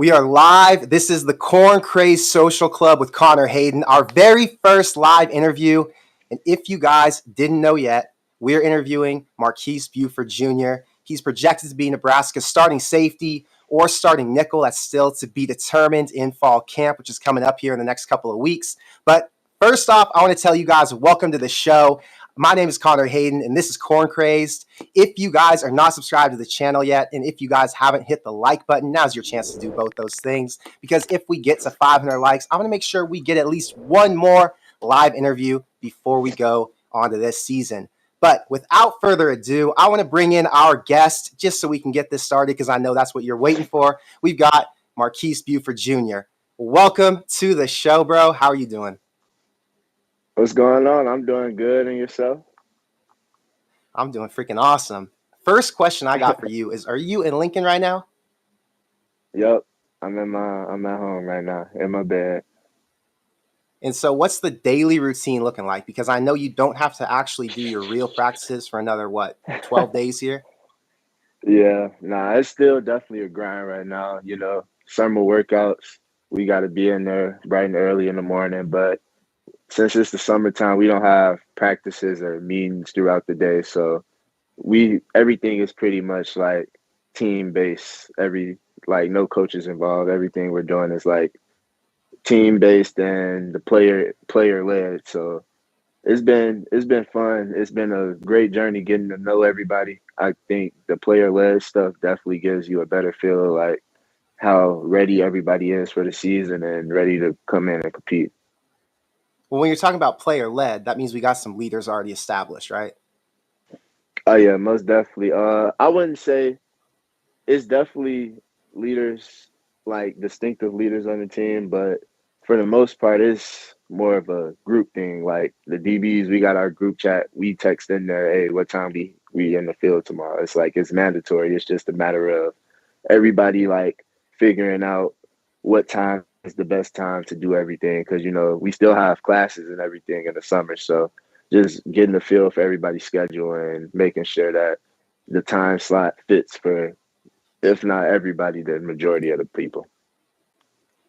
We are live. This is the Corn Craze Social Club with Connor Hayden, our very first live interview. And if you guys didn't know yet, we're interviewing Marques Buford Jr. He's projected to be Nebraska's starting safety or starting nickel. That's still to be determined in fall camp, which is coming up here in the next couple of weeks. But first off, I want to tell you guys, welcome to the show. My name is Connor Hayden, and this is Corn Crazed. If you guys are not subscribed to the channel yet, and if you guys haven't hit the like button, now's your chance to do both those things. Because if we get to 500 likes, I'm going to make sure we get at least one more live interview before we go on to this season. But without further ado, I want to bring in our guest just so we can get this started, because I know that's what you're waiting for. We've got Marques Buford Jr. Welcome to the show, bro. How are you doing? What's going on? I'm doing good. And yourself? I'm doing freaking awesome. First question I got for you is, are you in Lincoln right now? Yep. I'm at home right now in my bed. And so what's the daily routine looking like? Because I know you don't have to actually do your real practices for another, 12 days here? Yeah. It's still definitely a grind right now. Summer workouts, we got to be in there bright and early in the morning. But since it's the summertime, we don't have practices or meetings throughout the day. So everything is pretty much like team based. No coaches involved. Everything we're doing is like team based and the player led. So it's been fun. It's been a great journey getting to know everybody. I think the player led stuff definitely gives you a better feel of like how ready everybody is for the season and ready to come in and compete. Well, when you're talking about player led, that means we got some leaders already established, right? Oh yeah, most definitely. I wouldn't say it's definitely leaders, like distinctive leaders on the team, but for the most part, it's more of a group thing. Like the DBs, we got our group chat. We text in there, hey, what time we in the field tomorrow? It's like it's mandatory. It's just a matter of everybody like figuring out what time is the best time to do everything, because we still have classes and everything in the summer. So just getting a feel for everybody's schedule and making sure that the time slot fits for, if not everybody, the majority of the people.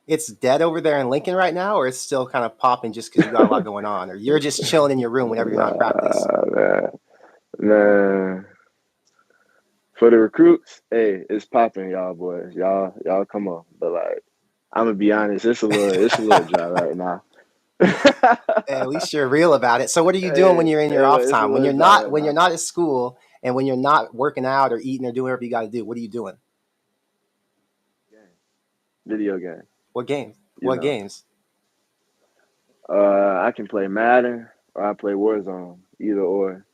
It's dead over there in Lincoln right now, or it's still kind of popping just because you got a lot going on, or you're just chilling in your room whenever you're not in practice? Nah. For the recruits, hey, it's popping, y'all boys. Y'all come on. But like, I'm gonna be honest, it's a little dry right now. Hey, at least you're real about it. So what are you doing when you're in your off time? When you're not at school and when you're not working out or eating or doing whatever you got to do, what are you doing? Video game. What games? What games? I can play Madden or I play Warzone, either or,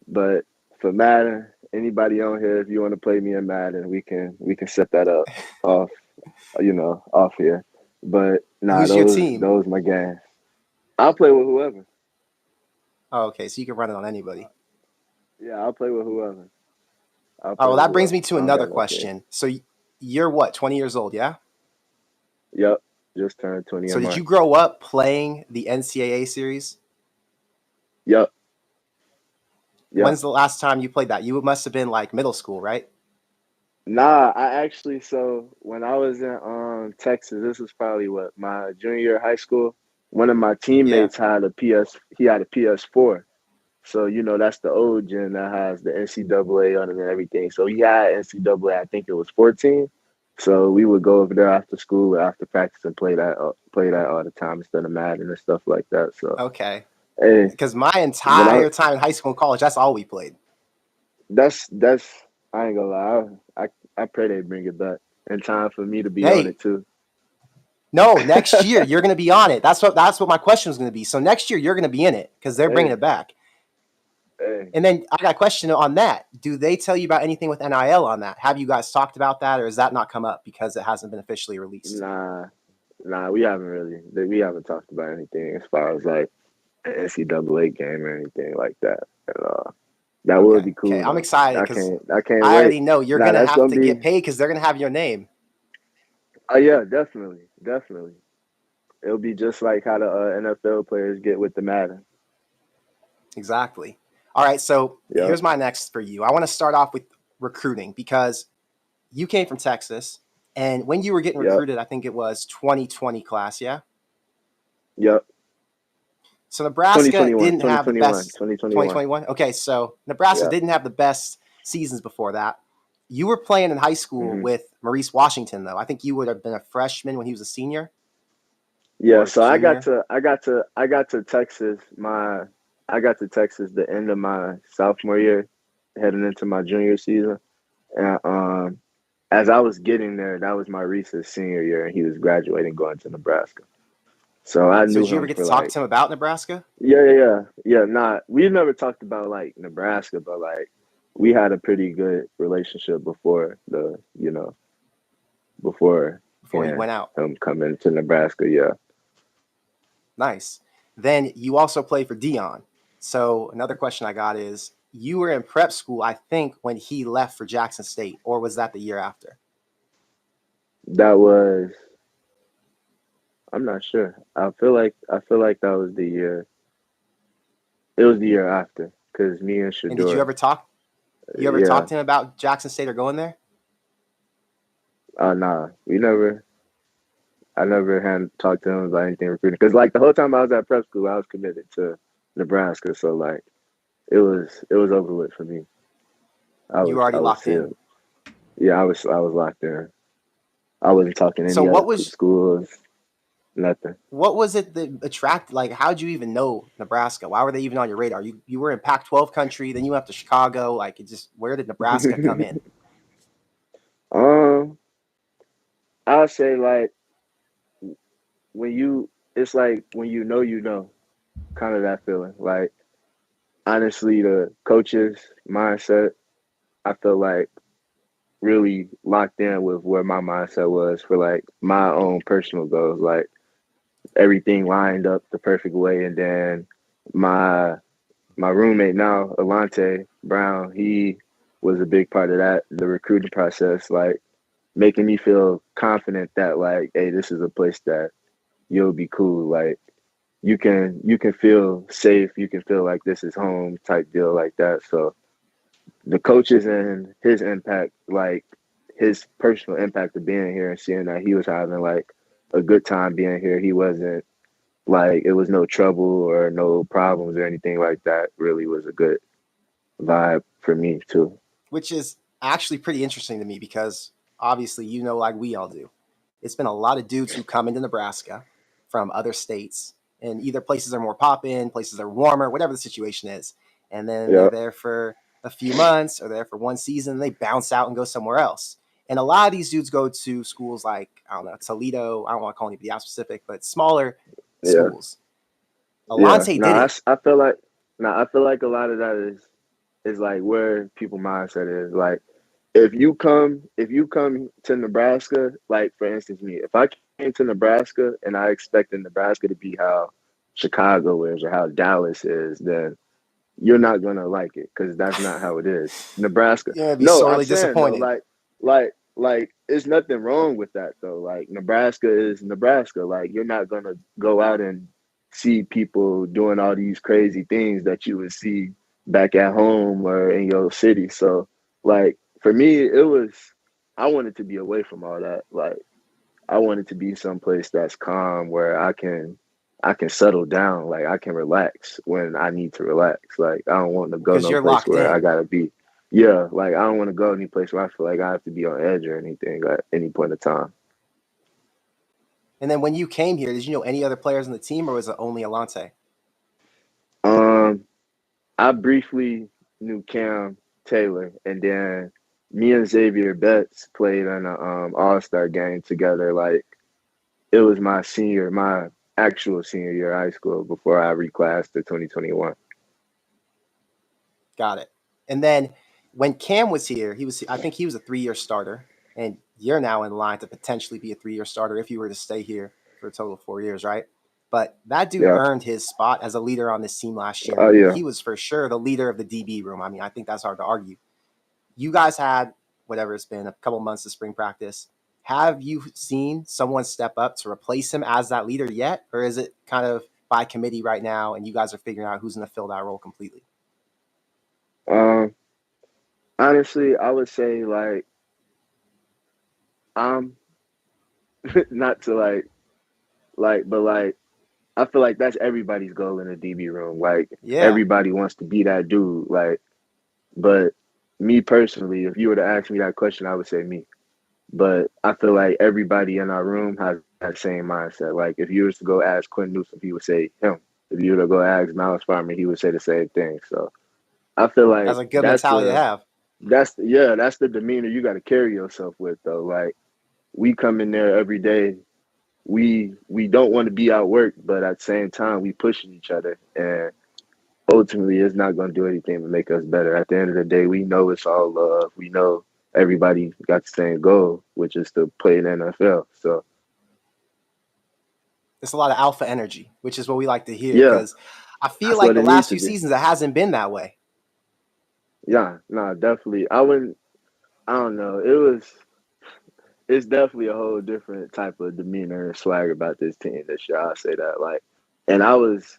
But for Madden, anybody on here, if you want to play me in Madden, we can set that up off here. But who's your team? Those my games. I'll play with whoever. Oh, okay, so you can run it on anybody. Yeah, I'll play with whoever. Well, that brings me to another question. So you're what, 20 years old, yeah? Yep, just turned 20. So did you grow up playing the NCAA series? Yep. When's the last time you played that? You must have been like middle school, right? Nah, so when I was in Texas, this was probably my junior year of high school. One of my teammates had a PS4. So, that's the old gen that has the NCAA on it and everything. So he had NCAA, I think it was 14. So we would go over there after school, after practice, and play that all the time instead of Madden and stuff like that. So okay, hey, because my entire time in high school and college, that's all we played. That's I ain't gonna lie. I pray they bring it back in time for me to be on it too. No, next year you're going to be on it. That's what my question was going to be. So next year you're going to be in it because they're bringing it back. And then I got a question on that. Do they tell you about anything with NIL on that? Have you guys talked about that, or has that not come up because it hasn't been officially released? Nah, we haven't talked about anything as far as like an NCAA game or anything like that at all. That would be cool. Okay, I'm excited because I can't wait. I already know you're going to have to get paid because they're going to have your name. Oh yeah, definitely. It'll be just like how the NFL players get with the Madden. Exactly. All right, so here's my next for you. I want to start off with recruiting because you came from Texas. And when you were getting Yep. recruited, I think it was 2020 class, yeah? Yep. So Nebraska 2021, didn't have the 2021, best 2021. 2021. Okay, so Nebraska Yeah. didn't have the best seasons before that. You were playing in high school Hmm. with Maurice Washington, though. I think you would have been a freshman when he was a senior Yeah. or So junior. I got to Texas. I got to Texas the end of my sophomore year, heading into my junior season. And as I was getting there, that was my Reese's senior year, and he was graduating, going to Nebraska. So I So knew did you ever him get for to talk like, to him about Nebraska? yeah. Nah, we've never talked about like Nebraska, but like we had a pretty good relationship before before Before he went out? him coming to Nebraska. Yeah, Nice. Then you also played for Deion. So another question I got is, you were in prep school, I think, when he left for Jackson State, or was that the year after? that was. I'm not sure. I feel like that was the year. It was the year after because me and And did you Shador. ever talk? You ever talk Yeah. to him about Jackson State or going there? Nah, we never. I never had talked to him about anything recruiting because like the whole time I was at prep school, I was committed to Nebraska. So like it was over with for me. You were already I was locked in. sealed. Yeah, I was locked in. I wasn't talking to So any other schools. Nothing. what was it that attracted? Like, how did you even know Nebraska? Why were they even on your radar? You were in Pac-12 country, then you went to Chicago. Like, it just, where did Nebraska come in? um, I'll say like when you it's like when you know, kind of that feeling. Like honestly, the coaches' mindset, I feel like really locked in with where my mindset was for like my own personal goals. Like everything lined up the perfect way, and then my my roommate now, Alante Brown, he was a big part of that, the recruiting process, like making me feel confident that like, hey, this is a place that you'll be cool. Like you can feel safe, you can feel like this is home type deal like that. So the coaches and his impact, like his personal impact of being here and seeing that he was having like a good time being here. He wasn't like it was no trouble or no problems or anything like that. Really was a good vibe for me too. Which is actually pretty interesting to me because obviously, like we all do, it's been a lot of dudes who come into Nebraska from other states, and either places are more pop in, places are warmer, whatever the situation is. And then they're Yeah, there for a few months or they're for one season, and they bounce out and go somewhere else. And a lot of these dudes go to schools like, I don't know, Toledo. I don't want to call anybody out specific, but smaller yeah, schools. yeah. Alante No, didn't. I feel like I feel like a lot of that is like where people mindset is. Like if you come to Nebraska, like for instance me, if I came to Nebraska and I expected Nebraska to be how Chicago is or how Dallas is, then you're not gonna like it because that's not how it is. Nebraska. Yeah, be No, I'm sorely saying though, disappointed. like, there's nothing wrong with that though. Like Nebraska is Nebraska. Like you're not gonna go out and see people doing all these crazy things that you would see back at home or in your city. So like for me, it was I wanted to be away from all that. Like I want it to be someplace that's calm where I can settle down. Like I can relax when I need to relax. Like I don't want to go Because no you're place locked where I in. gotta be. Yeah, like I don't want to go any place where I feel like I have to be on edge or anything at any point of time. And then when you came here, did you know any other players on the team, or was it only Alante? Um, I briefly knew Cam Taylor, and then me and Xavier Betts played in a All Star game together. Like it was my actual senior year of high school before I reclassed to 2021. Got it. And then when Cam was here, I think he was a 3-year starter, and you're now in line to potentially be a 3-year starter if you were to stay here for a total of 4 years, right? But that dude Yeah. earned his spot as a leader on this team last year. I Oh mean, yeah. he was for sure the leader of the DB room. I mean, I think that's hard to argue. You guys had whatever it's been, a couple months of spring practice. Have you seen someone step up to replace him as that leader yet, or is it kind of by committee right now, and you guys are figuring out who's going to fill that role completely? Um, honestly, I would say like not to but like I feel like that's everybody's goal in a DB room. Like Yeah. everybody wants to be that dude. Like, but me personally, if you were to ask me that question, I would say me. But I feel like everybody in our room has that same mindset. Like if you was to go ask Quinn Newsom, he would say him. If you were to go ask Miles Farmer, he would say the same thing. So I feel That's like a good mentality to have. that's the demeanor you got to carry yourself with though. Like we come in there every day. We don't want to be outworked, but at the same time we pushing each other, and ultimately it's not going to do anything to make us better. At the end of the day, we know it's all love. We know everybody got the same goal, which is to play in the NFL. So It's a lot of alpha energy, which is what we like to hear yeah, because I feel that's like what the it last needs to few be. seasons it hasn't been that way. Yeah, no, definitely. I wouldn't. I don't know. It's definitely a whole different type of demeanor and swag about this team this year. I'll say that. Like, and I was,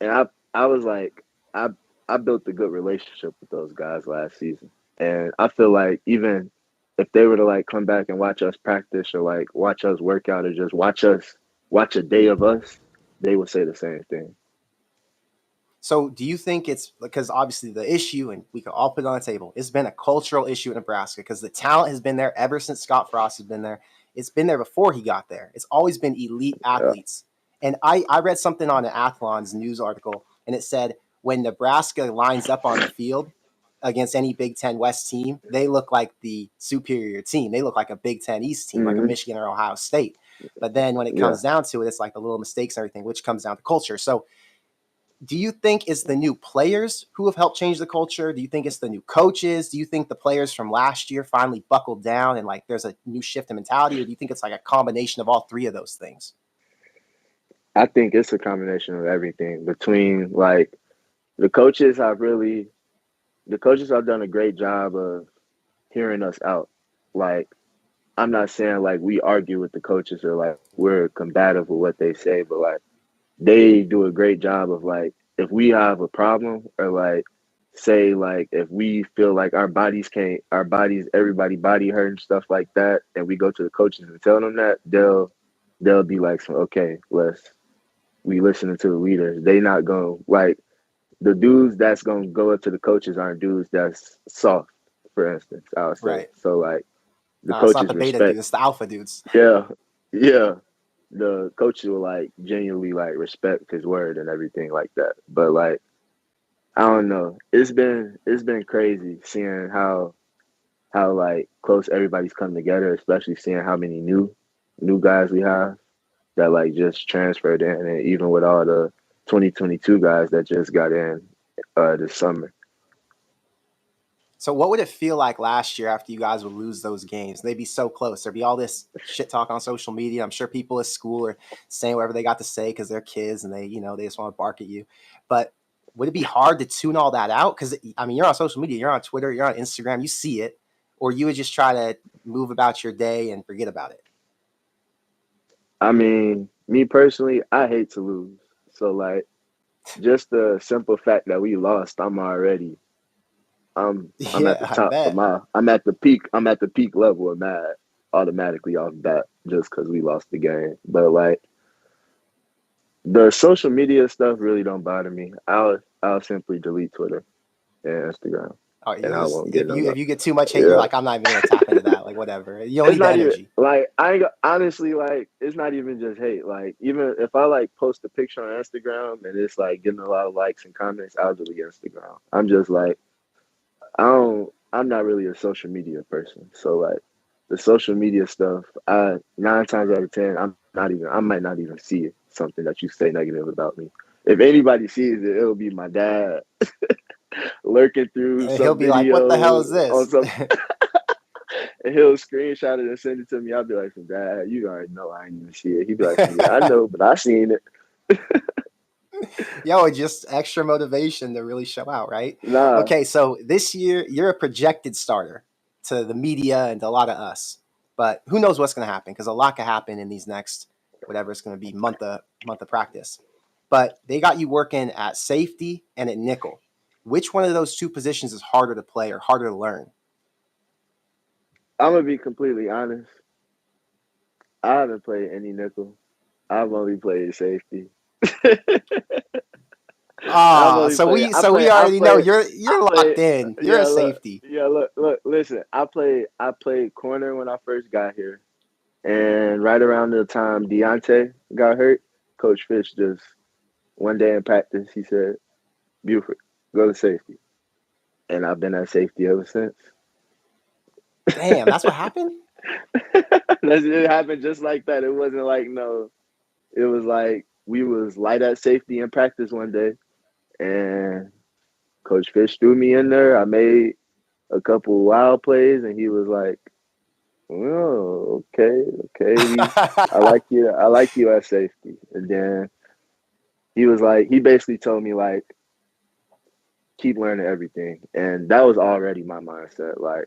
and I was like, I, I built a good relationship with those guys last season, and I feel like even if they were to like come back and watch us practice or like watch us work out or just watch a day of us, they would say the same thing. So do you think it's because obviously the issue, and we can all put it on the table, it's been a cultural issue in Nebraska because the talent has been there ever since Scott Frost has been there. It's been there before he got there. It's always been elite Yeah. athletes. And I read something on an Athlon's news article, and it said when Nebraska lines up on the field against any Big Ten West team, they look like the superior team. They look like a Big Ten East team, like a Hmm. Michigan or Ohio State. But then when it Yeah. comes down to it, it's like the little mistakes and everything, which comes down to culture. So do you think it's the new players who have helped change the culture? Do you think it's the new coaches? Do you think the players from last year finally buckled down and like there's a new shift in mentality? Or do you think it's like a combination of all three of those things? I think it's a combination of everything between like the coaches have really the coaches have done a great job of hearing us out. Like I'm not saying like we argue with the coaches or like we're combative with what they say, but like they do a great job of like if we have a problem or like say like if we feel like our bodies everybody body hurt and stuff like that and we go to the coaches and tell them that they'll be like so, okay, we listening to the leaders. They not going like the dudes that's gonna go up to the coaches aren't dudes that's soft, for instance, I would say. Right. So like the No, it's not coaches the beta dudes, respect. it's the alpha dudes. Yeah, yeah. The coach will like genuinely like respect his word and everything like that. But like I don't know. It's been crazy seeing how like close everybody's come together, especially seeing how many new guys we have that like just transferred in, and even with all the 2022 guys that just got in this summer. So what would it feel like last year after you guys would lose those games? They'd be so close. There'd be all this shit talk on social media. I'm sure people at school are saying whatever they got to say because they're kids and they just want to bark at you. But would it be hard to tune all that out? Because I mean, you're on social media, you're on Twitter, you're on Instagram, you see it, or you would just try to move about your day and forget about it. I mean, me personally, I hate to lose. So like just the simple fact that we lost, I'm at the Yeah, I top of bet. my I'm at the peak level of mad automatically off bat just because we lost the game. But like the social media stuff really don't bother me. I'll simply delete Twitter and Instagram Oh, you and I just won't get no if love. you get too much hate, you're Yeah. like, I'm not even gonna tap into that. Like whatever. You don't It's need the not even energy. like I ain't honestly like it's not even just hate. Like even if I like post a picture on Instagram and it's like getting a lot of likes and comments, I'll delete Instagram. I'm just like I'm not really a social media person. So like the social media stuff, I 9 times out of 10, I might not even see it, something that you say negative about me. If anybody sees it, it'll be my dad lurking through And he'll some be like, what the hell video is on this? some and he'll screenshot it and send it to me. I'll be like, Dad, you already know I ain't even see it. He'd be like, yeah, I know, but I seen it. Yo, just extra motivation to really show out, right? Nah, Okay, so this year you're a projected starter to the media and to a lot of us, but who knows what's going to happen because a lot can happen in these next whatever it's going to be month of practice. But they got you working at safety and at nickel. Which one of those two positions is harder to play or harder to learn? I'm gonna be completely honest. I haven't played any nickel. I've only played safety. I've Ah, only so played. we so we already know I you're played. locked in. You're Yeah, a look. safety. Yeah, look. Listen, I played corner when I first got here, and right around the time Deontay got hurt, Coach Fish just one day in practice he said, "Buford, go to safety," and I've been at safety ever since. Damn, that's what happened? It happened just like that. It wasn't like no. It was like we was light at safety in practice one day, and Coach Fish threw me in there. I made a couple wild plays, and he was like, "Oh, okay, okay, I like you at safety." And then he was like, he basically told me like, keep learning everything, and that was already my mindset. Like,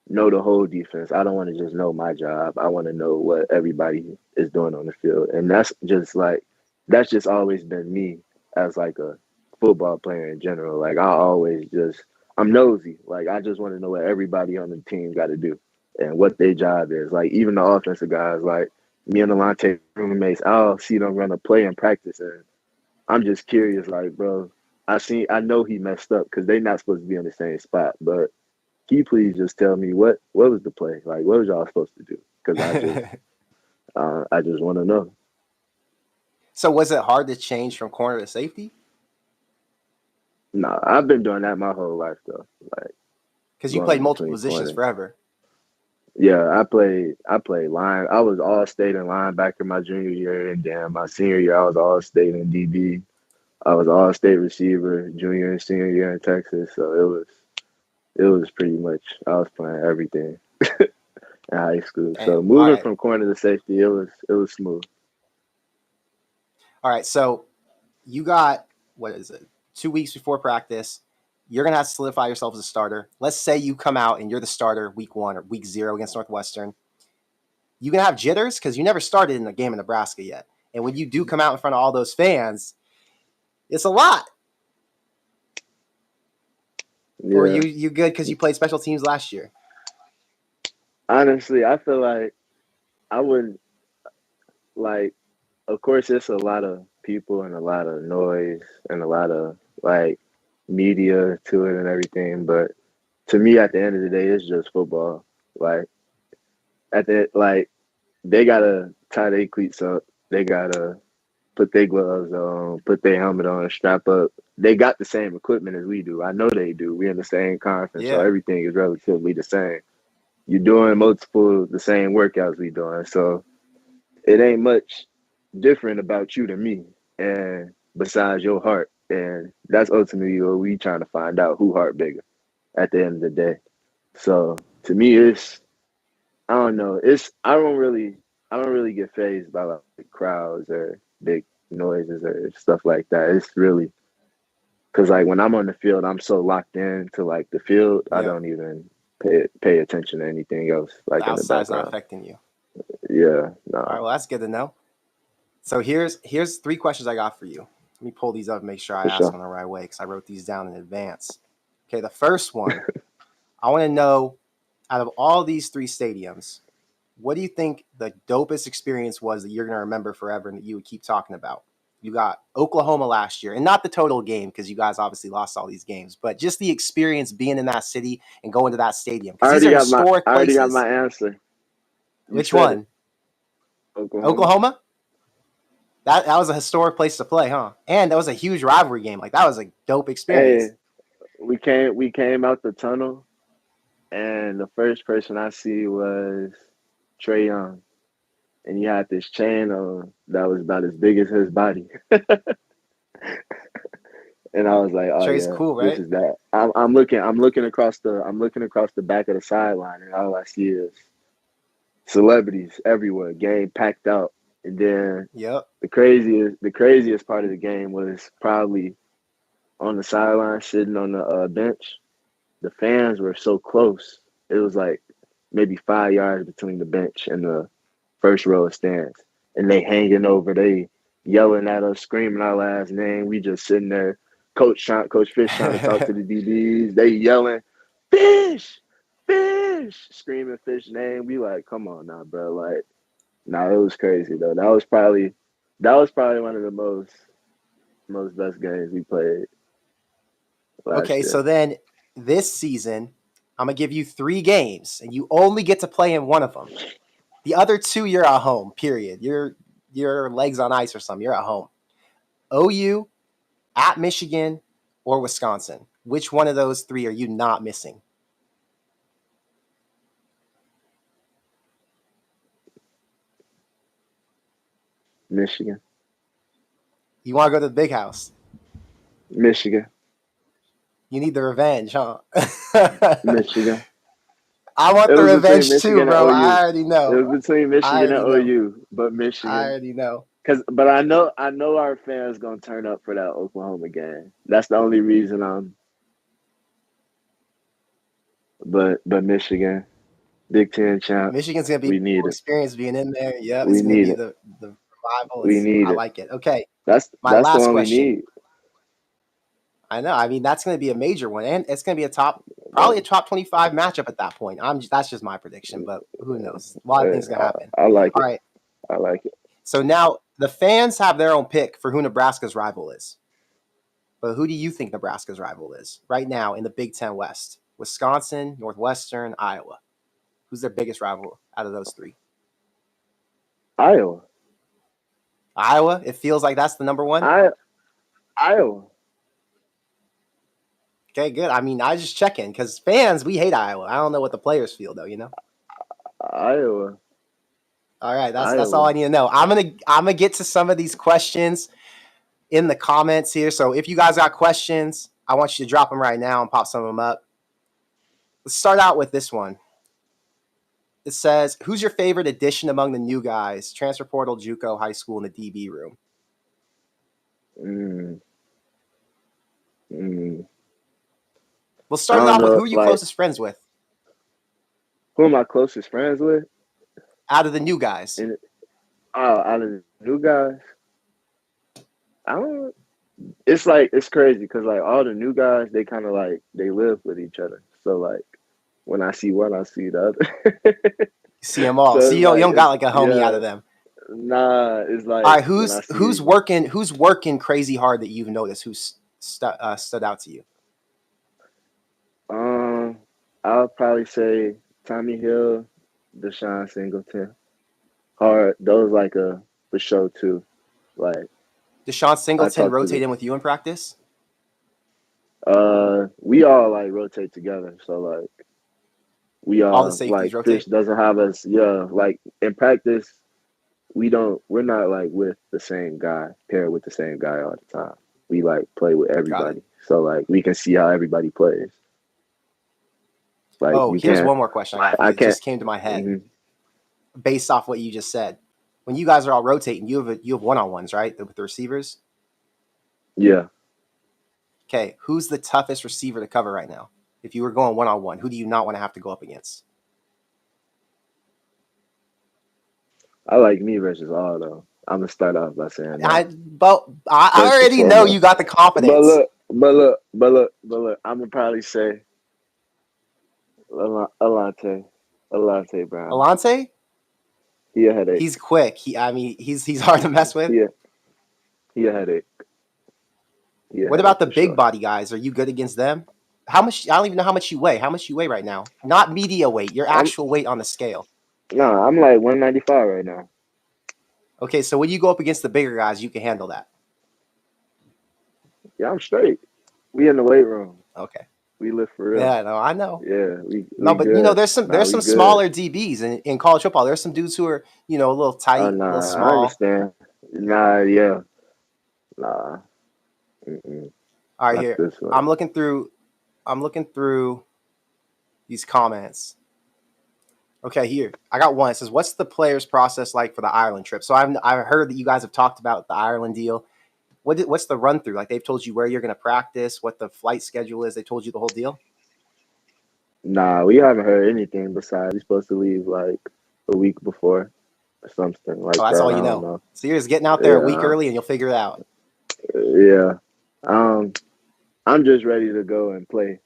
know the whole defense. I don't want to just know my job. I want to know what everybody is doing on the field, and that's just always been me as like a football player in general. Like I'm nosy. Like I just want to know what everybody on the team got to do and what their job is. Like even the offensive guys, like me and Alante roommates, I'll see them run a play in practice, and I'm just curious. Like, bro, I know he messed up because they're not supposed to be in the same spot, but can you please just tell me what was the play? Like, what was y'all supposed to do? Because I just want to know. So was it hard to change from corner to safety? No, I've been doing that my whole life though. Like Because you played going multiple between positions corners. forever. Yeah, I played line. I was all state in linebacker my junior year, and then my senior year I was all state in DB. I was all state receiver junior and senior year in Texas. So it was pretty much I was playing everything in high school. So Damn. All moving right. from corner to safety, it was smooth. All right. So you got, what is it, 2 weeks before practice. You're going to have to solidify yourself as a starter. Let's say you come out and you're the starter week 1 or week 0 against Northwestern. You going to have jitters because you never started in a game in Nebraska yet. And when you do come out in front of all those fans, it's a lot. Or Yeah. you good because you played special teams last year? Honestly, I feel like I wouldn't like. Of course, it's a lot of people and a lot of noise and a lot of like media to it and everything. But to me, at the end of the day, it's just football. Like like they gotta tie their cleats up. They gotta put their gloves on, put their helmet on, strap up. They got the same equipment as we do. I know they do. We're in the same conference, so Yeah. everything is relatively the same. You're doing multiple the same workouts we doing, so it ain't much different about you than me, and besides your heart, and that's ultimately what we trying to find out who heart bigger at the end of the day. So to me, it's I don't know. I don't really get phased by like crowds or big noises or stuff like that. It's really because like when I'm on the field, I'm so locked in to like the field, I Yeah. don't even pay attention to anything else The like in the outside's not background. affecting you. Yeah, All right. no, Well, that's good to know. So here's 3 questions I got for you. Let me pull these up and make sure I for ask sure. them the right way because I wrote these down in advance. Okay. The first one, I want to know, out of all these 3 stadiums, what do you think the dopest experience was that you're going to remember forever and that you would keep talking about? You got Oklahoma last year, and not the total game because you guys obviously lost all these games, but just the experience being in that city and going to that stadium I because these already are got my historic I already got places. my answer. You Which said it, one? Oklahoma. Oklahoma? That was a historic place to play, huh? And that was a huge rivalry game. Like that was a dope Hey, experience. we came out the tunnel, and the first person I see was Trey Young, and he had this chain on that was about as big as his body. And I was like, "Oh Trey's yeah, cool, this right? is that." I'm looking across the back of the sideline, and all I see is celebrities everywhere, game packed out. And then Yep. the craziest part of the game was probably on the sideline, sitting on the bench. The fans were so close; it was like maybe 5 yards between the bench and the first row of stands, and they hanging over, they yelling at us, screaming our last name. We just sitting there. Coach Fish trying to talk to the DBs. They yelling, Fish, Fish, screaming Fish name. We like, come on now, bro. Like Nah, it was crazy though. That was probably one of the most best games we played last Okay, so year. then this season, I'm gonna give you 3 games, and you only get to play in one of them. The other 2, you're at home. Period. Your legs on ice or something. You're at home. OU, at Michigan, or Wisconsin. Which one of those 3 are you not missing? Michigan. You want to go to the big house. Michigan. You need the revenge, huh? Michigan. I want It the was between revenge too, Michigan and bro. OU. I already It know. was between I Michigan and already know. OU, but I Michigan. already know. But I know our fans gonna turn up for that Oklahoma game. That's the only reason But Michigan, Big Ten champs, Michigan's gonna be we need cool it. experience being in there. Yep, it's We gonna need be it. the revival. We need I it. like it. Okay, That's my that's the last one we question. need. I know. I mean, that's gonna be a major one, and it's gonna be probably a top 25 matchup at that point. That's just my prediction, but who knows? A lot of things gonna happen. I like All it. right. I like it. So now the fans have their own pick for who Nebraska's rival is. But who do you think Nebraska's rival is right now in the Big Ten West? Wisconsin, Northwestern, Iowa. Who's their biggest rival out of those 3? Iowa. Iowa. It feels like that's the number one. Iowa. Okay, good. I mean, I just check in because fans, we hate Iowa. I don't know what the players feel though. Iowa. All right, that's all I Iowa. need to know. I'm gonna get to some of these questions in the comments here. So if you guys got questions, I want you to drop them right now and pop some of them up. Let's start out with this one. It says, "Who's your favorite addition among the new guys? Transfer portal, JUCO, high school, in the DB room." Mm, mm. We'll I start it don't off with know. who are you Like, closest friends with who am I closest friends with? out of the new guys? And out of the new guys, I don't. It's crazy because like all the new guys, they kind of like they live with each other. So like when I see one, I see the other. You see them all. So So it's you like don't got like a homie out of them. nah. It's All like right, when I who's see working crazy hard that you've noticed who's stood out to you? um, I'll probably say Tommy Hill, Deshaun Singleton, hard. Those like a for sure too. Like Deshaun I Singleton talk to rotate in with you in practice. we all like rotate together. So like we All the all safeties like Fish rotate. doesn't have us. Yeah, like in practice we're not like with the same guy, paired with the same guy all the time. We like play with Got it. everybody. So like we can see how everybody plays. Like Oh, you here's can't one more question I got for you. I It can't just came to my head mhm. based off what you just said. When you guys are all rotating, you have one-on-ones, right, with the receivers. Yeah. Okay, who's the toughest receiver to cover right now? If you were going one-on-one, who do you not want to have to go up against? I like me versus all though. I'm gonna start off by saying that I first and already know you foremost. got the But confidence. look. I'm gonna probably say Alante Brown. Alante, He a headache. he's quick. He's hard to mess with. He a, he a headache. He a What about headache the for big sure. body guys? Are you good against them? How much? I don't even know how much you weigh. How much you weigh right now? Not media weight, your I'm actual weight on the scale. no, I'm like 195 right now. Okay, so when you go up against the bigger guys, you can handle that. Yeah, I'm straight. We in the weight room. Okay. We live for real. Yeah, no, I know. Yeah, No, we but good. Nah, there's we some good. smaller DBs in college football. There's some dudes who are a little Oh tight, a little nah, I small. understand. Nah, yeah, nah, All right, not here this one. I'm looking through these comments. Okay, here I got one. It says, "What's the players' process like for the Ireland trip?" So I've heard that you guys have talked about the Ireland deal. What's the run through? Like they've told you where you're going to practice, what the flight schedule is. They told you the whole deal. Nah, we haven't heard anything besides we're supposed to leave like a week before or something like Oh, that's that. all I you don't know. know. So you're just getting out there a week Yeah, early and you'll figure it out. yeah. Um, I'm just ready to go and play.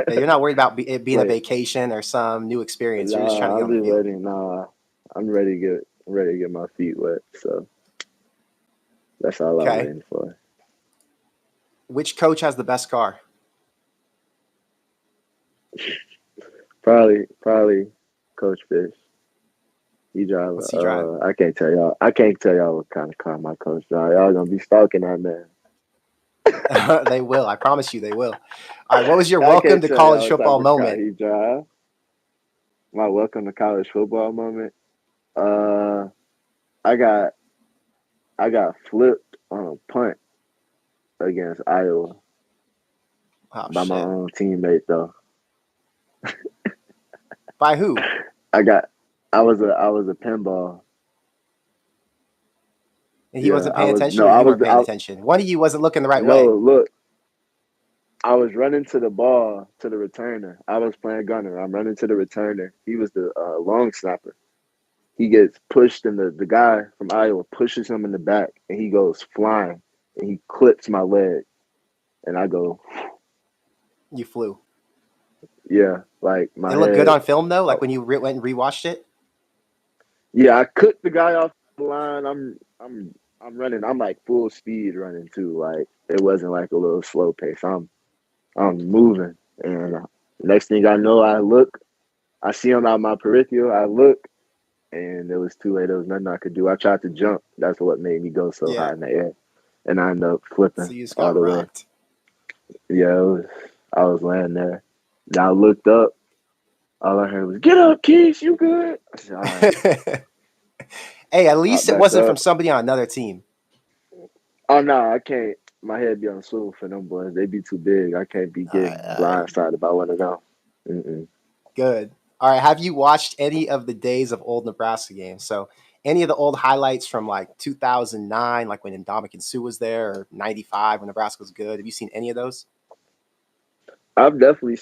Yeah, you're not worried about it being a Play. vacation or some new experience. You're just trying to Nah, get I'm on the just field. ready. Nah, I'm ready to get my feet wet. So that's all I'm Okay. waiting for. Which coach has the best car? Probably Coach Fish. He drive. What's he drive? I can't tell y'all. I can't tell y'all what kind of car my coach drive. Y'all gonna be stalking that man. They will. I promise you they will. All right. What was your I welcome can't to tell college y'all what type football of car moment? he drive. My welcome to college football moment. Uh, I got I got flipped on a punt against Iowa Oh, by my shit. own teammate though. By who? I got I was a pinball. And he Yeah, wasn't paying attention or you weren't paying I attention? One of you wasn't looking the right no way. look. I was running to the ball to the returner. I was playing gunner. I'm running to the returner. He was the long snapper. He gets pushed, and the guy from Iowa pushes him in the back, and he goes flying, and he clips my leg, and I go, You flew. yeah, like my It looked good head. on film, though, like Oh, when you went and rewatched it? yeah, I cooked the guy off the line. I'm running. I'm like full speed running too. Like it wasn't like a little slow pace. I'm moving, and next thing I know, I look. I see him out my peripheral. I look, and it was too late. There was nothing I could do. I tried to jump. That's what made me go so Yeah. high in the air, and I ended up So flipping you just all got the way. rocked. Yeah, I was laying there. And I looked up. All I heard was, "Get up, Keith. You good?" I said, "All right." Hey, at Pop least it back wasn't from up. somebody on another team. Oh no, I can't. My head be on swivel for them boys. They be too big. I can't be All right, getting all right. blindsided by one of them. Mm-mm. Good. All right. Have you watched any of the days of old Nebraska games? So any of the old highlights from like 2009, like when Ndamukong Suh was there, or 95 when Nebraska was good? Have you seen any of those? I've definitely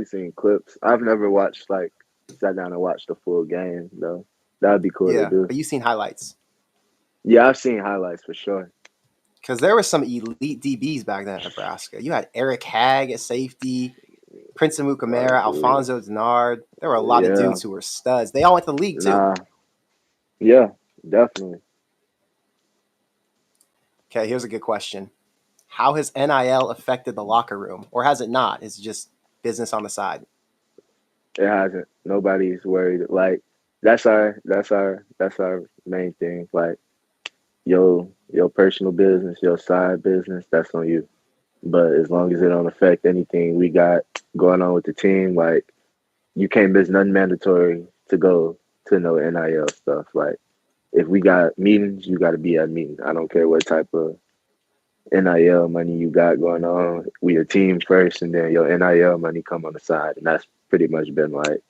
seen clips. I've never watched like sat down and watched the full game though. That'd be cool to Yeah, do. but you've seen highlights. Yeah, I've seen highlights for sure. Because there were some elite DBs back then at Nebraska. You had Eric Hagg at safety, Prince Amukamara, Uh, Alfonso Denard. There were a lot of yeah, dudes who were studs. They all went to the league too. nah, yeah, definitely. Okay, here's a good question. How has NIL affected the locker room? Or has it not? It's just business on the side. It hasn't. Nobody's worried. Like that's our main thing. Like your personal business, your side business, that's on you. But as long as it don't affect anything we got going on with the team, like you can't miss nothing mandatory to go to no NIL stuff. Like if we got meetings, you got to be at meetings. I don't care what type of NIL money you got going on. We a team first, and then your NIL money come on the side, and that's pretty much been like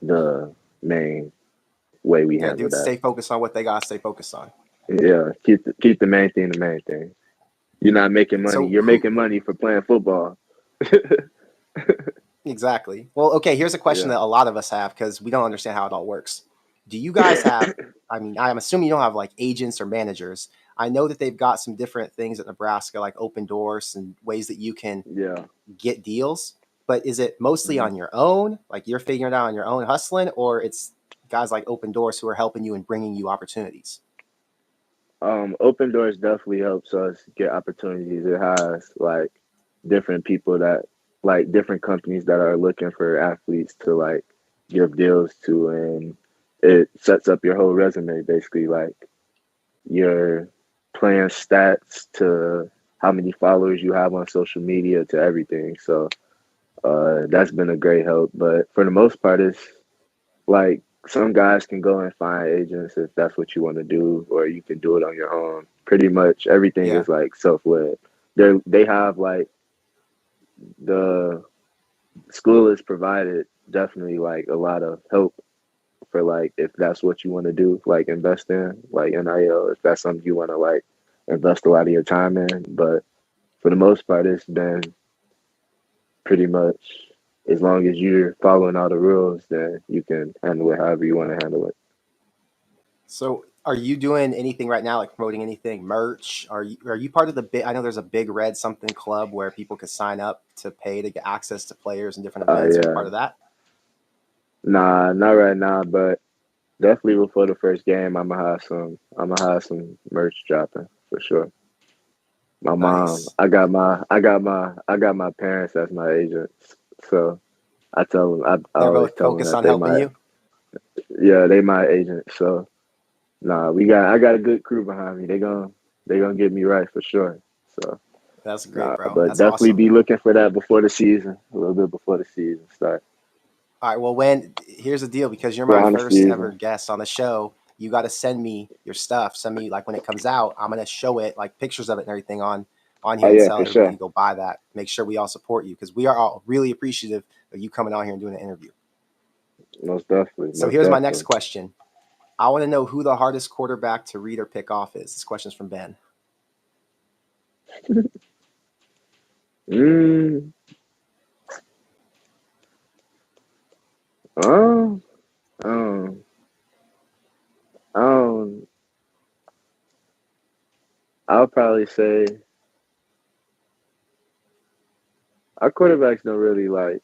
the main way we Yeah, handle dudes that. stay focused on what they got to stay focused on. Yeah, keep the main thing the main thing. You're not making money. So You're who making money for playing football. exactly? Well, okay, here's a question Yeah. that a lot of us have because we don't understand how it all works. Do you guys have, I mean, I'm assuming you don't have like agents or managers. I know that they've got some different things at Nebraska, like open doors and ways that you can Yeah. get deals, but is it mostly Mhm. on your own, like you're figuring it out on your own hustling, or it's guys like open doors who are helping you and bringing you opportunities? Open doors definitely helps us get opportunities. It has like different people that like different companies that are looking for athletes to like give deals to, and it sets up your whole resume basically, like your playing stats to how many followers you have on social media to everything. So that's been a great help. But for the most part, it's like some guys can go and find agents if that's what you want to do, or you can do it on your own. Pretty much everything Yeah. is like self-led. They have like the school has provided definitely like a lot of help for like if that's what you want to do, like invest in like NIL, if that's something you want to like invest a lot of your time in. But for the most part, it's been pretty much as long as you're following all the rules, then you can handle it however you want to handle it. So are you doing anything right now, like promoting anything, merch? Are you part of the big? I know there's a big red something club where people could sign up to pay to get access to players and different events. Are you Yeah, part of that? nah, not right now, but Definitely before the first game, I'm gonna have some merch dropping for sure. My mom, Nice. I got my parents as my agents. So I tell them, I They're always both tell them focused that on helping you. they my agent. So nah, I got a good crew behind me. They gonna get me right for sure. So That's great, nah, bro. but That's definitely awesome. be looking for that before the season, a little bit before the season start. All right. Well, here's the deal, because you're For my honest first ever season. guest on the show, you got to send me your stuff. Send me, like, when it comes out, I'm gonna show it, like, pictures of it and everything on Oh here, and yeah, tell for everybody sure. to go buy that. Make sure we all support you, because we are all really appreciative of you coming on here and doing an interview. Most definitely, So most here's my next definitely. question. I want to know who the hardest quarterback to read or pick off is. This question's from Ben. Mm, um, um, um, I'll probably say our quarterbacks don't really like.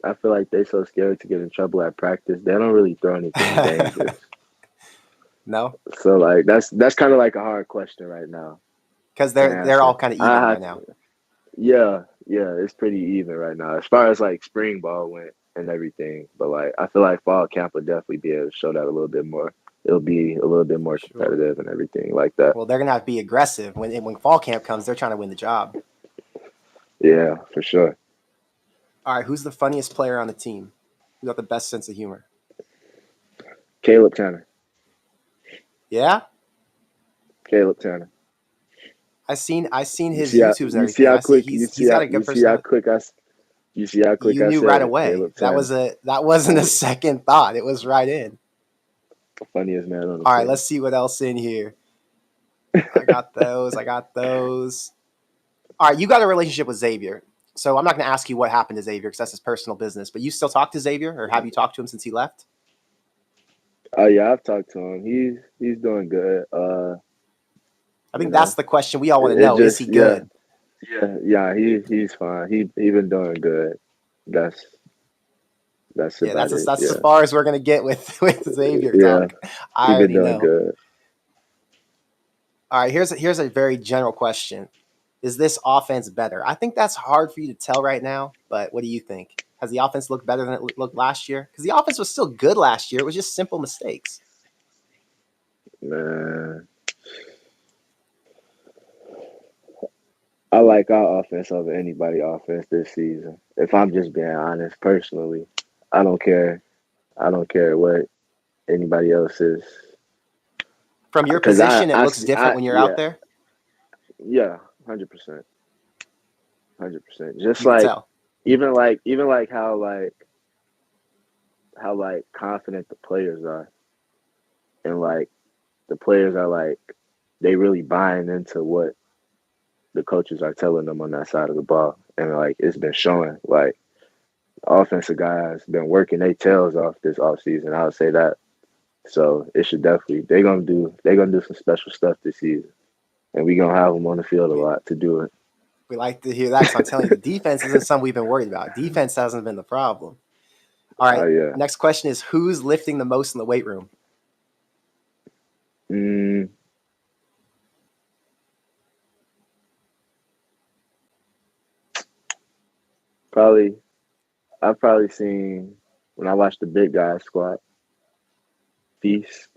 I feel like they so scared to get in trouble at practice. They don't really throw anything dangerous. No, So like that's kind of like a hard question right now because to they're all answer. kind of even I right have now. yeah, yeah, it's pretty even right now as far as like spring ball went and everything. But like I feel like fall camp would definitely be able to show that a little bit more. It'll be a little bit more Sure. competitive and everything like that. Well, they're gonna have to be aggressive when fall camp comes. They're trying to win the job. Yeah, for sure. All right, who's the funniest player on the team? Who got the best sense of humor? Caleb Tanner. Yeah, Caleb Tanner. I seen his YouTubes and everything. I see he's got a good personality. you see how quick You I knew said right it. away. Caleb Tanner, That wasn't a second thought. It was right in. funniest man on the All right, team. let's see what else in here. I got those. I got those. All right, you got a relationship with Xavier. So I'm not going to ask you what happened to Xavier because that's his personal business. But you still talk to Xavier, or have you talked to him since he left? Oh yeah, I've talked to him. He's doing good. I You think that's know, the question we all want to it know. Is he just good? yeah. He's fine. He been doing good. That's that's Yeah, about it. that's as Yeah, far as we're going to get with with Xavier yeah. talk. I He been already doing know. good. All right, here's a very general question. Is this offense better? I think that's hard for you to tell right now, but what do you think? Has the offense looked better than it looked last year? Because the offense was still good last year. It was just simple mistakes. Man, I like our offense over anybody offense this season. If I'm just being honest, personally, I don't care. I don't care what anybody else is. From your Because position, it looks different when you're out yeah, there. yeah, 100%, 100%. Just You could like tell. even like how like confident the players are, and like the players are like they really buying into what the coaches are telling them on that side of the ball, and like it's been showing. Like offensive guys been working their tails off this offseason. I would say that. So it should definitely they're gonna do some special stuff this season, and we gonna have them on the field a We, lot to do it. we like to hear that because I'm telling you, the defense isn't something we've been worried about. Defense hasn't been the problem. All Oh right. yeah. Next question is who's lifting the most in the weight room? Mm, probably I've probably seen when I watched the big guys squat. Feast.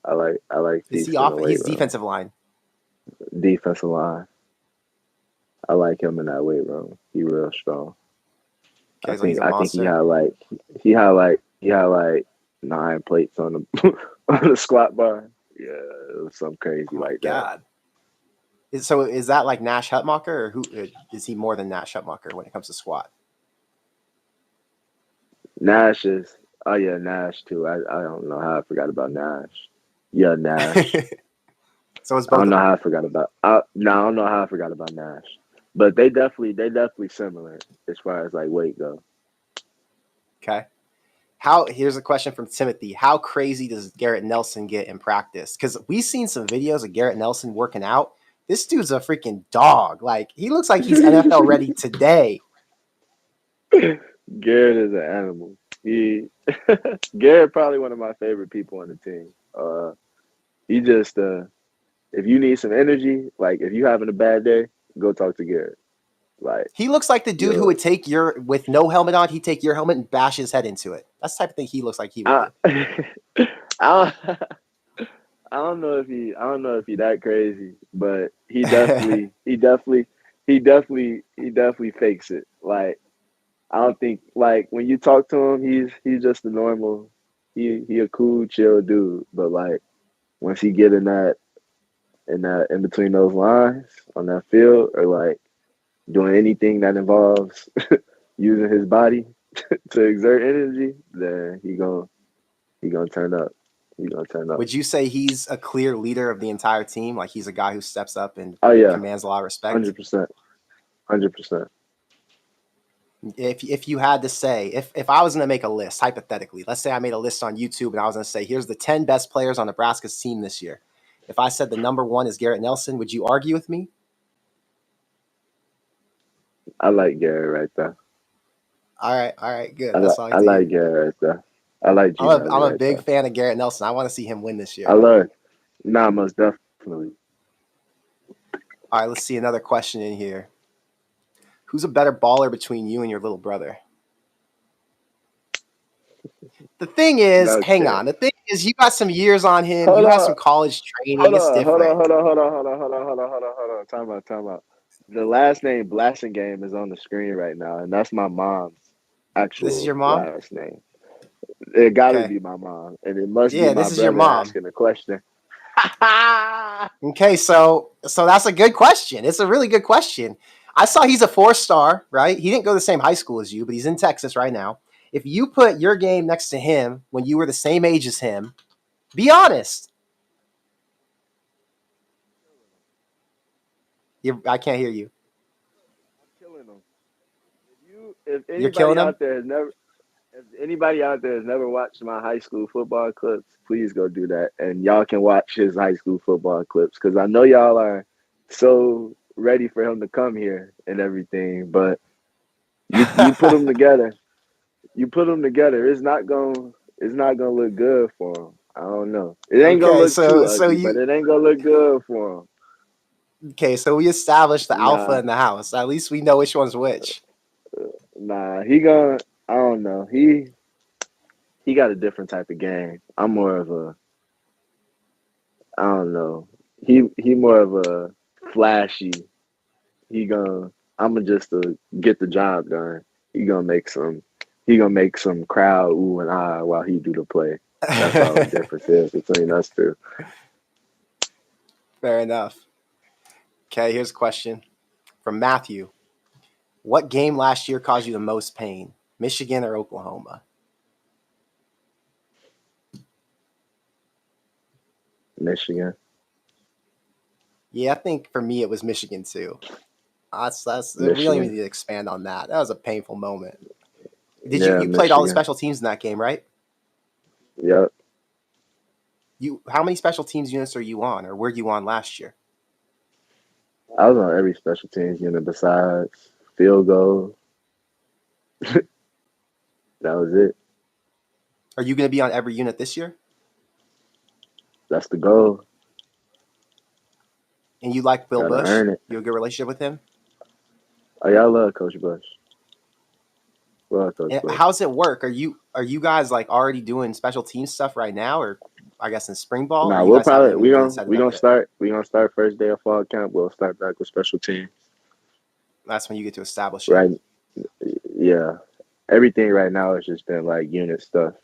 I like Is he Feast in the off? weight He's room. defensive line. Defensive line. I like him in that weight room. He real strong. Okay, so he's a I think monster. he had like 9 plates on the on the squat bar. Yeah, it was something Oh crazy my like that. god. So is that like Nash Hutmacher, or who is he more than Nash Hutmacher when it comes to squat? Nash is oh yeah, Nash too. I don't know how I forgot about Nash. Yeah, Nash. So it's I both don't of know them. how I forgot about no, I don't know how I forgot about Nash. But they definitely similar as far as like weight go. Okay. How Here's a question from Timothy. How crazy does Garrett Nelson get in practice? Because we've seen some videos of Garrett Nelson working out. This dude's a freaking dog. Like, he looks like he's NFL ready today. Garrett is an animal. He Garrett probably one of my favorite people on the team. He just if you need some energy, like if you having a bad day, go talk to Garrett. Like He looks like the dude who would take with no helmet on, he'd take your helmet and bash his head into it. That's the type of thing he looks like he would I, do. I, I don't know if he that crazy, but he definitely fakes it. Like I don't think like when you talk to him, he's just a normal. He a cool, chill dude. But like once he get in between those lines on that field, or like doing anything that involves using his body to exert energy, then he gonna turn up. He gonna turn up. Would you say he's a clear leader of the entire team? Like he's a guy who steps up and Oh yeah, commands a lot of respect? 100%, 100%. If you had to say, if I was going to make a list, hypothetically, let's say I made a list on YouTube and I was going to say, here's the 10 best players on Nebraska's team this year. If I said the number one is Garrett Nelson, would you argue with me? I like Garrett right there. All right, good. That's all I like Garrett right there. I like G. I'm a big fan of Garrett Nelson. I want to see him win this year. I love it. Nah, most definitely. All right, let's see another question in here. Who's a better baller between you and your little brother? The thing is, hang on. The thing is, you got some years on him. You have some college training. It's different. Hold on. Time out. The last name Blasingame is on the screen right now, and that's my mom's actual This is your mom? last name. It gotta be my mom, and it must be my this is brother your mom asking the question. Okay, so that's a good question. It's a really good question. I saw he's a 4-star, right? He didn't go to the same high school as you, but he's in Texas right now. If you put your game next to him when you were the same age as him, be honest. I can't hear you. I'm killing him. If You're killing him? If anybody out there has never watched my high school football clips, please go do that. And y'all can watch his high school football clips because I know y'all are so ready for him to come here and everything. But you put them together. You put them together. It's not gonna look good for him. I don't know. It ain't gonna look too ugly, but it ain't gonna look good for him. Okay, so we established the alpha in the house. At least we know which one's which. Nah, I don't know. He got a different type of game. I'm more of a, I don't know. He more of a flashy. I'm gonna just get the job done. He gonna make some crowd ooh and ah while he do the play. That's all the difference is between us two. Fair enough. Okay, here's a question from Matthew. What game last year caused you the most pain, Michigan or Oklahoma? Michigan. Yeah, I think for me it was Michigan too. That's Michigan. We don't even need to expand on that. That was a painful moment. You played all the special teams in that game, right? Yep. How many special teams units are you on, or were you on last year? I was on every special teams unit besides field goal. That was it. Are you going to be on every unit this year? That's the goal. And you like Bill Bush? You have a good relationship with him? Oh yeah, I love Coach Bush. Bush. How's it work? Are you guys like already doing special team stuff right now, or I guess in spring ball? Nah, we're gonna start first day of fall camp. We'll start back with special teams. That's when you get to establish it. Right. Yeah. Everything right now has just been like unit stuff.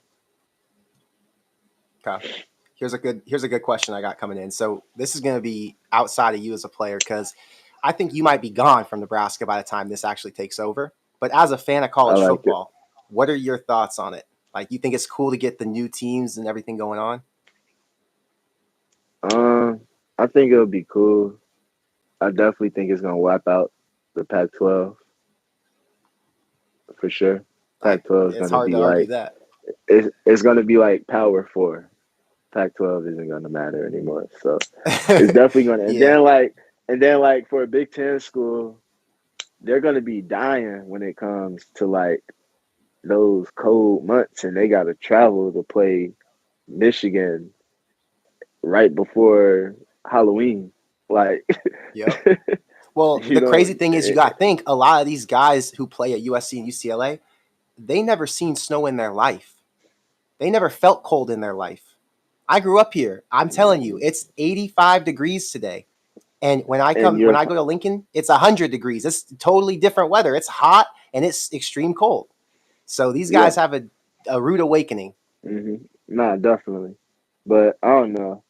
Okay. Here's a good question I got coming in. So this is going to be outside of you as a player because I think you might be gone from Nebraska by the time this actually takes over. But as a fan of college football, what are your thoughts on it? Like, you think it's cool to get the new teams and everything going on? I think it'll be cool. I definitely think it's gonna wipe out the Pac-12 for sure. Pac-12 is gonna be like that. It's gonna be like Power 4. Pac-12 isn't gonna matter anymore. So it's definitely gonna. And then like for a Big Ten school, they're gonna be dying when it comes to like those cold months and they got to travel to play Michigan right before Halloween. Like, Yep. Well, you the know, crazy thing is, you got to think a lot of these guys who play at USC and UCLA, they never seen snow in their life. They never felt cold in their life. I grew up here. I'm telling you, it's 85 degrees today. And when I and go to Lincoln, it's 100 degrees. It's totally different weather. It's hot and it's extreme cold. So these yeah, guys have a rude awakening. nah, definitely. But I don't know.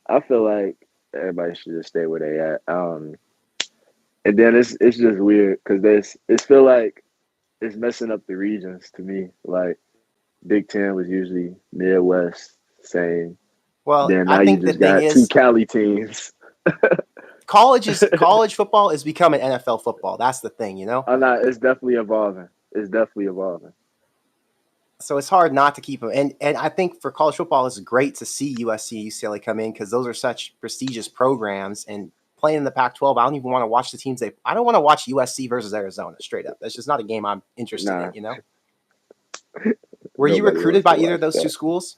I feel like everybody should just stay where they at. And then it's just weird because it feel like it's messing up the regions to me. Like Big Ten was usually Midwest, same. Well, Then I now you think the just thing got two is, Cali teams. college football is becoming NFL football. That's the thing, you know? I'm not. It's definitely evolving. It's definitely evolving. So it's hard not to keep them. And I think for college football, it's great to see USC and UCLA come in because those are such prestigious programs. And playing in the Pac-12, I don't even want to watch the teams. I don't want to watch USC versus Arizona straight up. That's just not a game I'm interested Nah, in. You know. Were you nobody recruited wants to by either watch of those two that. schools?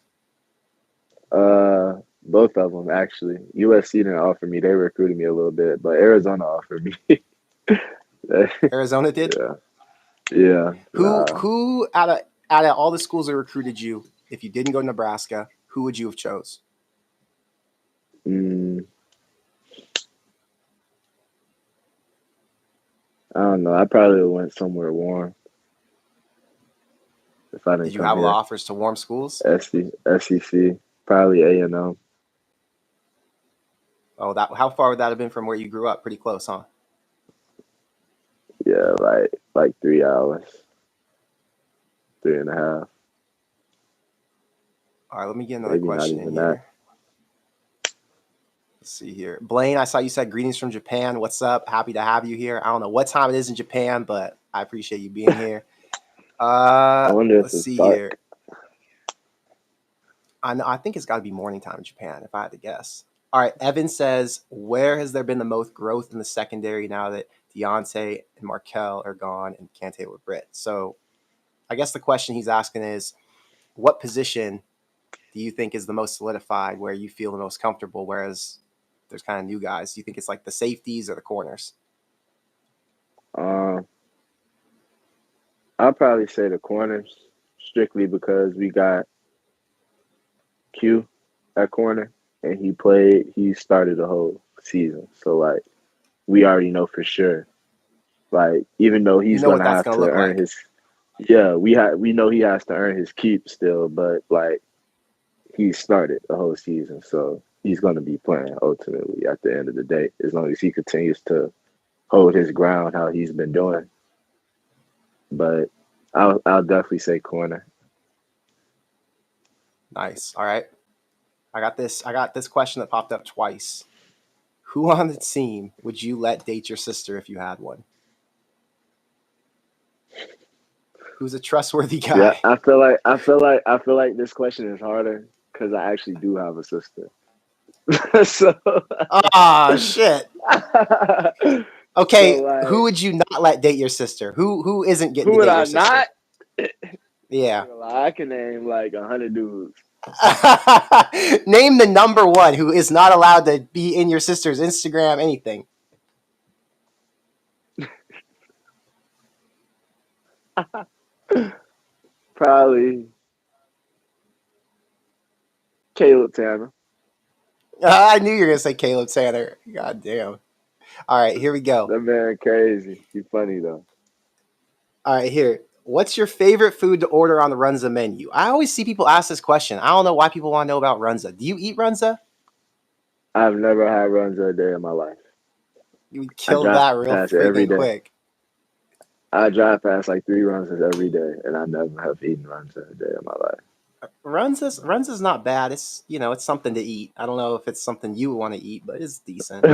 Both of them actually. USC didn't offer me. They recruited me a little bit, but Arizona offered me. Arizona did. Yeah, yeah. Nah. Who out of all the schools that recruited you, if you didn't go to Nebraska, who would you have chose? Mm, I don't know. I probably went somewhere warm if I Did didn't you come have a lot of here. offers to warm schools? SEC, probably A&M. Oh, that how far would that have been from where you grew up? Pretty close, huh? Yeah, like 3 hours, 3.5, All right, let me get another maybe not question in even that. here. Let's see here. Blaine, I saw you said greetings from Japan. What's up? Happy to have you here. I don't know what time it is in Japan, but I appreciate you being here. I wonder if Let's it's see here. dark. I think it's got to be morning time in Japan, if I had to guess. All right, Evan says, where has there been the most growth in the secondary now that Deontay and Markel are gone and Kante with Britt? So I guess the question he's asking is, what position do you think is the most solidified, where you feel the most comfortable, whereas there's kind of new guys? Do you think it's like the safeties or the corners? Um, I'll probably say the corners, strictly because we got Q at corner, and he started the whole season. So like we already know for sure. Like even though You he's know what gonna that's have going to to look earn like. his, we know he has to earn his keep still, but like he started the whole season, so he's gonna be playing ultimately at the end of the day, as long as he continues to hold his ground how he's been doing. But I'll definitely say corner. Nice. All right. I got this question that popped up twice. Who on the team would you let date your sister if you had one? Who's a trustworthy See, guy? I feel like this question is harder because I actually do have a sister. so Ah, shit. so Okay, who like would you not let date your sister? Who isn't getting who to would date your I sister? not? Yeah. I can name like 100 dudes. Name the number one who is not allowed to be in your sister's Instagram, anything. Probably Caleb Tanner. I knew you were gonna say Caleb Tanner. God damn. All right, here we go. That man crazy. He funny though. All right, here. What's your favorite food to order on the Runza menu? I always see people ask this question. I don't know why people want to know about Runza. Do you eat Runza? I've never had runs a day in my life. You would I kill drive that real past it every freaking day. quick. I drive past like 3 runs every day, and I never have eaten runs a day in my life. Runza's not bad. It's it's something to eat. I don't know if it's something you would want to eat, but it's decent.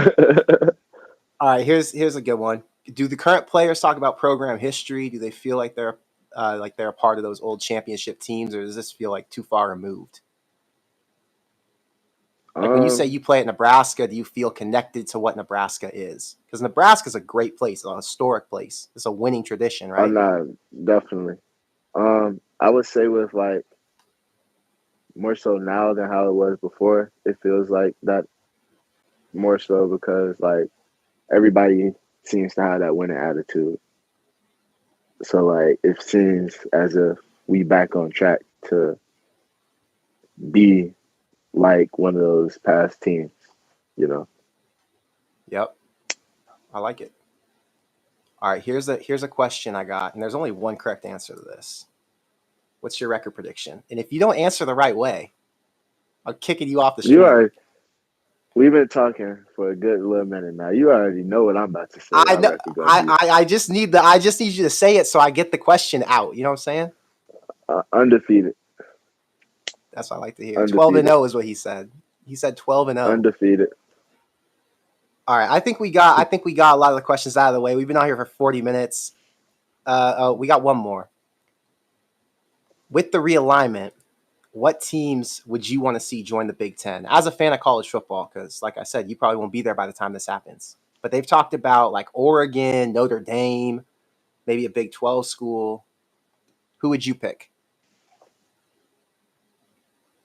All right, here's a good one. Do the current players talk about program history? Do they feel like they're a part of those old championship teams, or does this feel like too far removed? Like when you say um, you play at Nebraska, do you feel connected to what Nebraska is? Because Nebraska is a great place, a historic place. It's a winning tradition, I'm right? not definitely. I would say with like more so now than how it was before. It feels like that more so because like everybody seems to have that winning attitude. So like it seems as if we back on track to be like one of those past teams, you know. Yep, I like it. All right, here's a question I got, and there's only one correct answer to this. What's your record prediction? And if you don't answer the right way, I'm kicking you off the You stream. are we've been talking for a good little minute now. You already know what I'm about to say I my know. record gonna be. I just need you to say it so I get the question out. You know what I'm saying? Undefeated. That's what I like to hear. 12-0 Undefeated. is what he said. He said 12-0. Undefeated. All right. I think we got a lot of the questions out of the way. We've been out here for 40 minutes. We got one more. With the realignment, what teams would you want to see join the Big Ten as a fan of college football? Because, like I said, you probably won't be there by the time this happens. But they've talked about like Oregon, Notre Dame, maybe a Big 12 school. Who would you pick?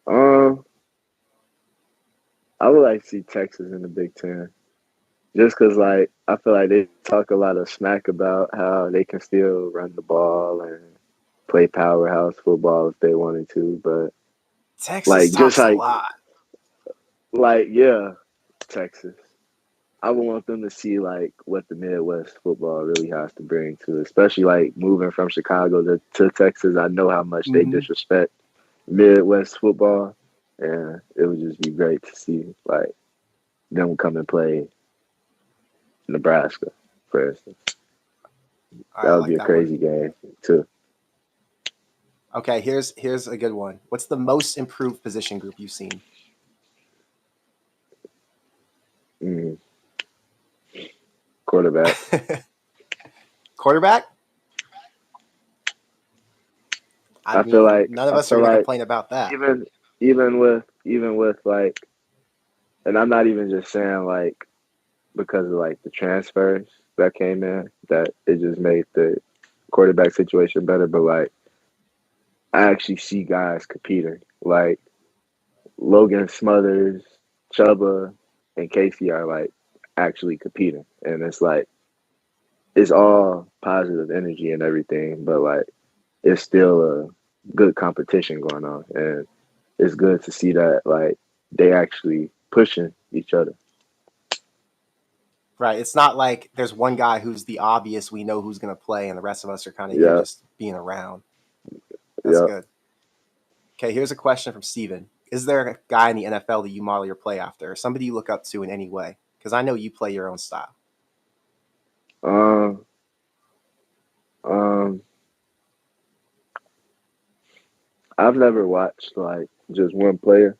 Um, I would like to see Texas in the Big Ten. Just because, like, I feel like they talk a lot of smack about how they can still run the ball and play powerhouse football if they wanted to. But, Texas like, just talks a lot. yeah, Texas. I would want them to see, like, what the Midwest football really has to bring to it, especially, like, moving from Chicago to Texas. I know how much they Mm-hmm. disrespect Midwest football. And it would just be great to see, like, them come and play Nebraska, for instance. All right, That I would like be a that one. crazy game too. Okay, here's a good one. What's the most improved position group you've seen? Mm. Quarterback. Quarterback? I I feel mean, like none of I us are feel going to like complain about that. even with like, and I'm not even just saying like because of like the transfers that came in that it just made the quarterback situation better, but like I actually see guys competing like Logan Smothers, Chuba, and Casey are like actually competing, and it's like it's all positive energy and everything, but like it's still a good competition going on, and it's good to see that like they actually pushing each other. Right. It's not like there's one guy who's the obvious, we know who's going to play, and the rest of us are kind of here Yeah, just being around. That's yeah. good. Okay, here's a question from Steven. Is there a guy in the NFL that you model your play after, or somebody you look up to in any way? Because I know you play your own style. Um, um, I've never watched like just one player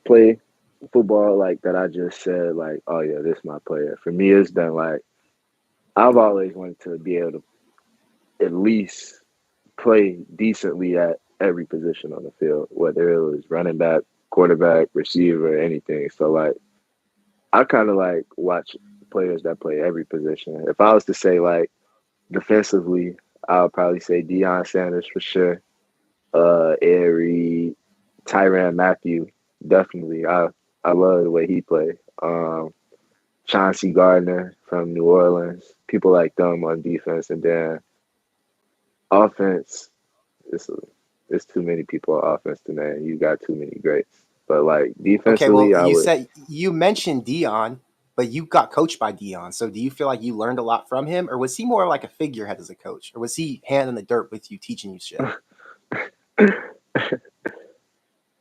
play football like that. I just said like, oh yeah, this is my player. For me, it's been like I've always wanted to be able to at least play decently at every position on the field, whether it was running back, quarterback, receiver, anything. So like I kind of like watch players that play every position. If I was to say like defensively, I'll probably say Deion Sanders for sure. Ed Reed, Tyrann Mathieu, definitely. I love the way he played. Chauncey Gardner from New Orleans, people like them on defense, and then offense. It's it's too many people on offense to name. You got too many greats. But like Okay, well, defensively, I you would. said you mentioned Dion, but you got coached by Dion. So do you feel like you learned a lot from him, or was he more like a figurehead as a coach, or was he hand in the dirt with you, teaching you shit?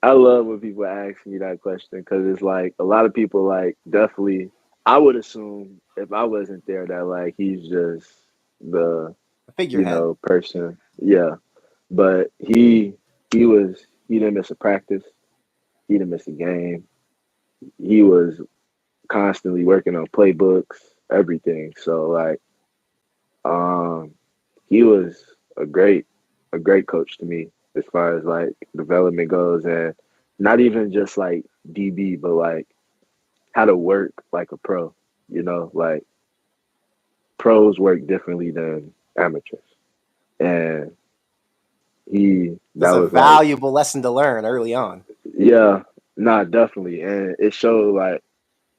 I love when people ask me that question because it's like a lot of people like definitely. I would assume if I wasn't there that like he's just the A figurehead. person. Yeah, but he didn't miss a practice. He didn't miss a game. He was constantly working on playbooks, everything. So like um he was a great coach to me as far as like development goes, and not even just like DB but like how to work like a pro, like pros work differently than amateurs. And That's a was valuable lesson to learn early on. yeah, nah, definitely. And it showed like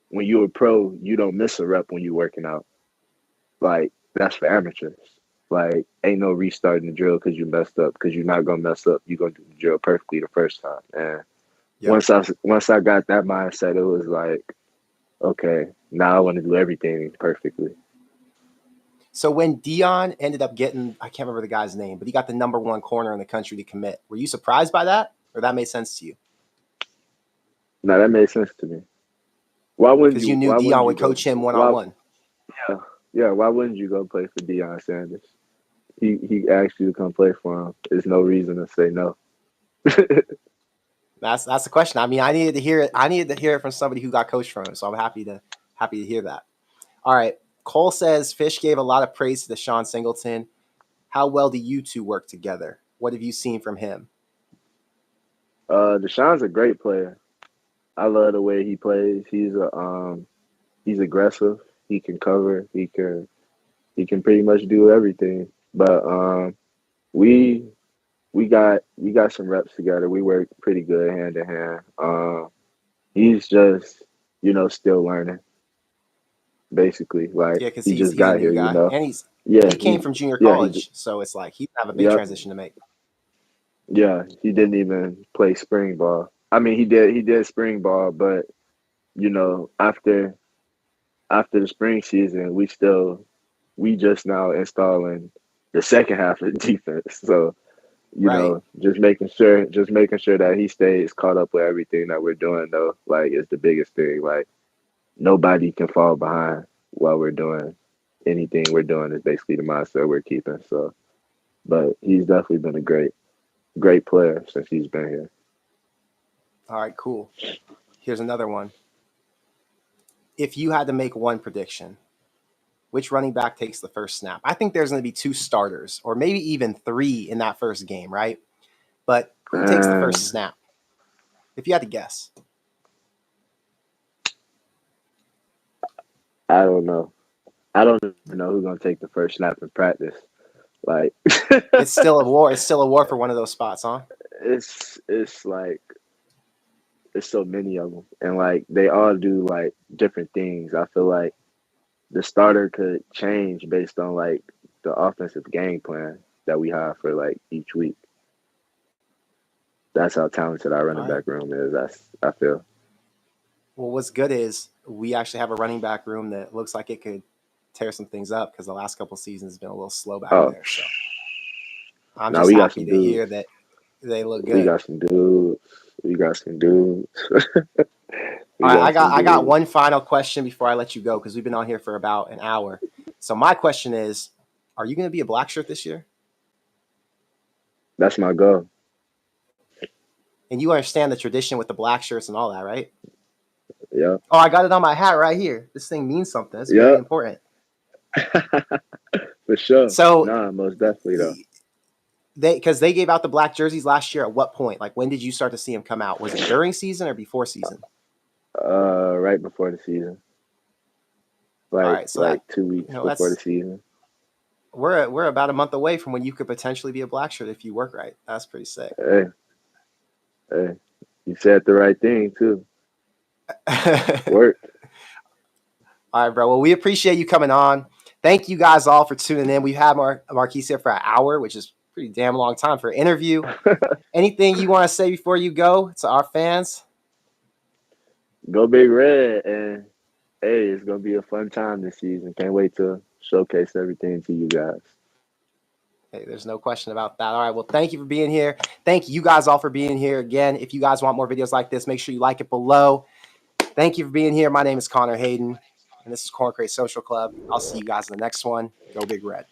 when you're a pro, you don't miss a rep when you're working out. Like that's for amateurs. Like ain't no restarting the drill because you messed up because you're not gonna mess up. You're gonna do the drill perfectly the first time. And Yep. once I got that mindset, it was like, okay, now I want to do everything perfectly. So when Deion ended up getting, I can't remember the guy's name, but he got the #1 corner in the country to commit. Were you surprised by that, or that made sense to you? Now that made sense to me. Why wouldn't Because you you? knew Why wouldn't Deion you would go? coach him one on Why? one. Yeah, yeah. Why wouldn't you go play for Deion Sanders? He asked you to come play for him. There's no reason to say no. That's the question. I mean, I needed to hear it. I needed to hear it from somebody who got coached from him. So I'm happy to hear that. All right. Cole says Fish gave a lot of praise to Deshaun Singleton. How well do you two work together? What have you seen from him? Deshaun's a great player. I love the way he plays. He's aggressive. He can cover. He can pretty much do everything. But we we got some reps together. We work pretty good hand in hand. He's just still learning. Basically, like Yeah, because he he's just a got new here. guy, and Yeah, he came from junior yeah he college, so it's like he have a big yep transition to make. yeah he didn't even play spring ball. I mean, he did spring ball, but after the spring season, we just now installing the second half of the defense. So, Right. just making sure that he stays caught up with everything that we're doing though, like is the biggest thing. Like nobody can fall behind while we're doing anything we're doing is basically the mindset we're keeping. So, but he's definitely been a great player since he's been here. All right, cool. Here's another one. If you had to make one prediction, which running back takes the first snap? I think there's going to be 2 starters, or maybe even 3 in that first game, right? But who takes the first And snap? If you had to guess. I don't know. I don't even know who's gonna take the first snap in practice. Like It's still a war. It's still a war for one of those spots, huh? it's like there's so many of them, and like they all do like different things. I feel like the starter could change based on like the offensive game plan that we have for like each week. That's how talented our All running right. back room is. I feel. Well, what's good is we actually have a running back room that looks like it could tear some things up because the last couple seasons has been a little slow back Oh, there. So I'm now just we got happy some to hear dudes. that they look We good. got some dudes. We got some dudes. All We right, got some I got dudes. one final question before I let you go because we've been on here for about an hour. So my question is, are you going to be a black shirt this year? That's my goal. And you understand the tradition with the black shirts and all that, right? Yep. Oh, I got it on my hat right here. This thing means something. It's very Yep. important. For sure. So Nah, most definitely though. they gave out the black jerseys last year. At what point? Like when did you start to see them come out? Was it during season or before season? Right before the season. All Like right, so like that 2 weeks before the that's season. we're about a month away from when you could potentially be a black shirt if you work right. That's pretty sick. Hey, hey, you said the right thing too. All Work. right, bro. Well, we appreciate you coming on. Thank you guys all for tuning in. We've had Marques here for an hour, which is pretty damn long time for an interview. Anything you want to say before you go to our fans? Go Big Red, and hey, it's gonna be a fun time this season. Can't wait to showcase everything to you guys. Hey, there's no question about that. All right. Well, thank you for being here. Thank you guys all for being here again. If you guys want more videos like this, make sure you like it below. Thank you for being here. My name is Connor Hayden, and this is Corn Crate Social Club. I'll see you guys in the next one. Go Big Red.